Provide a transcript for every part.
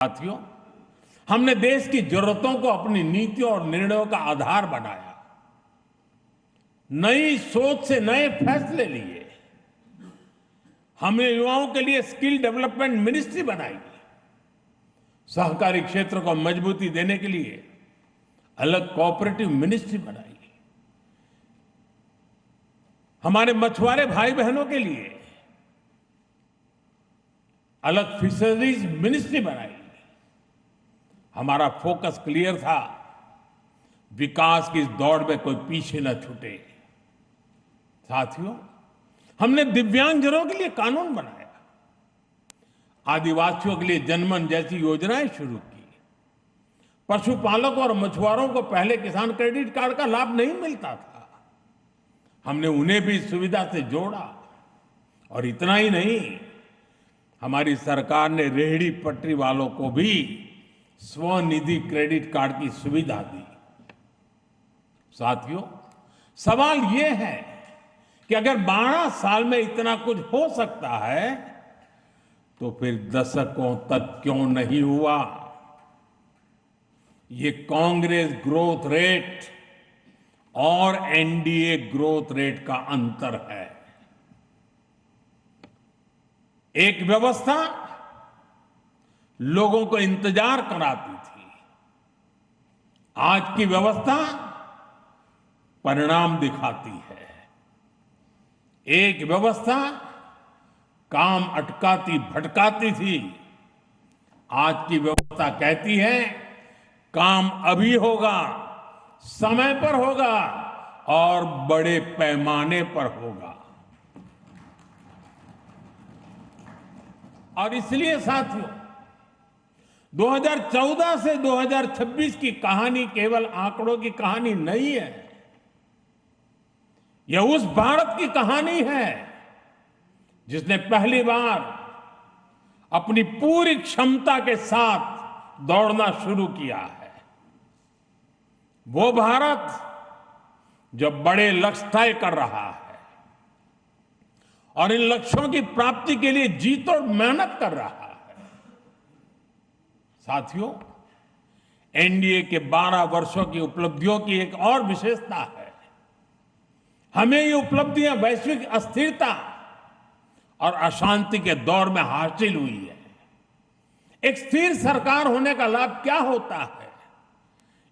साथियों, हमने देश की जरूरतों को अपनी नीतियों और निर्णयों का आधार बनाया। नई सोच से नए फैसले लिए। हमने युवाओं के लिए स्किल डेवलपमेंट मिनिस्ट्री बनाई। सहकारी क्षेत्र को मजबूती देने के लिए अलग कोऑपरेटिव मिनिस्ट्री बनाई। हमारे मछुआरे भाई बहनों के लिए अलग फिशरीज मिनिस्ट्री बनाई। हमारा फोकस क्लियर था, विकास की इस दौड़ में कोई पीछे न छूटे। साथियों, हमने दिव्यांगजनों के लिए कानून बनाया, आदिवासियों के लिए जनमन जैसी योजनाएं शुरू की। पशुपालकों और मछुआरों को पहले किसान क्रेडिट कार्ड का लाभ नहीं मिलता था, हमने उन्हें भी इस सुविधा से जोड़ा। और इतना ही नहीं, हमारी सरकार ने रेहड़ी पटरी वालों को भी स्वनिधि क्रेडिट कार्ड की सुविधा दी। साथियों, सवाल यह है कि अगर 12 साल में इतना कुछ हो सकता है तो फिर दशकों तक क्यों नहीं हुआ? ये कांग्रेस ग्रोथ रेट और एनडीए ग्रोथ रेट का अंतर है। एक व्यवस्था लोगों को इंतजार कराती थी, आज की व्यवस्था परिणाम दिखाती है। एक व्यवस्था काम अटकाती भटकाती थी, आज की व्यवस्था कहती है काम अभी होगा, समय पर होगा और बड़े पैमाने पर होगा। और इसलिए साथियों, 2014 से 2026 की कहानी केवल आंकड़ों की कहानी नहीं है। यह उस भारत की कहानी है जिसने पहली बार अपनी पूरी क्षमता के साथ दौड़ना शुरू किया है। वो भारत जो बड़े लक्ष्य तय कर रहा है और इन लक्ष्यों की प्राप्ति के लिए जी तोड़ मेहनत कर रहा है। साथियों, एनडीए के 12 वर्षों की उपलब्धियों की एक और विशेषता है। हमें ये उपलब्धियां वैश्विक अस्थिरता और अशांति के दौर में हासिल हुई है। एक स्थिर सरकार होने का लाभ क्या होता है,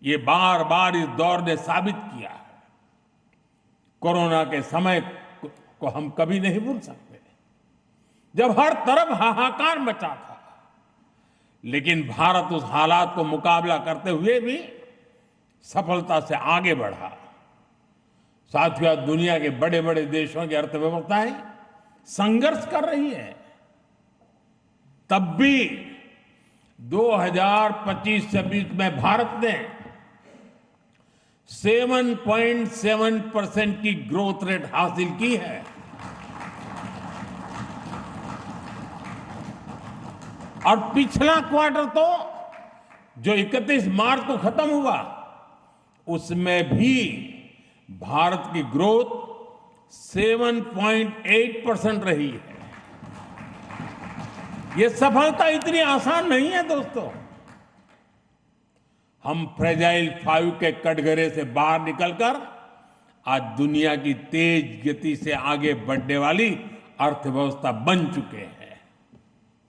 ये बार बार इस दौर ने साबित किया है। कोरोना के समय को हम कभी नहीं भूल सकते, जब हर तरफ हाहाकार मचा था, लेकिन भारत उस हालात को मुकाबला करते हुए भी सफलता से आगे बढ़ा। साथियों, दुनिया के बड़े बड़े देशों की अर्थव्यवस्थाएं संघर्ष कर रही है, तब भी 2025-26 में भारत ने 7.7% की ग्रोथ रेट हासिल की है। और पिछला क्वार्टर तो जो 31 मार्च को खत्म हुआ, उसमें भी भारत की ग्रोथ 7.8% रही है। ये सफलता इतनी आसान नहीं है दोस्तों। हम फ्रेजाइल 5 के कटघरे से बाहर निकलकर आज दुनिया की तेज गति से आगे बढ़ने वाली अर्थव्यवस्था बन चुके हैं।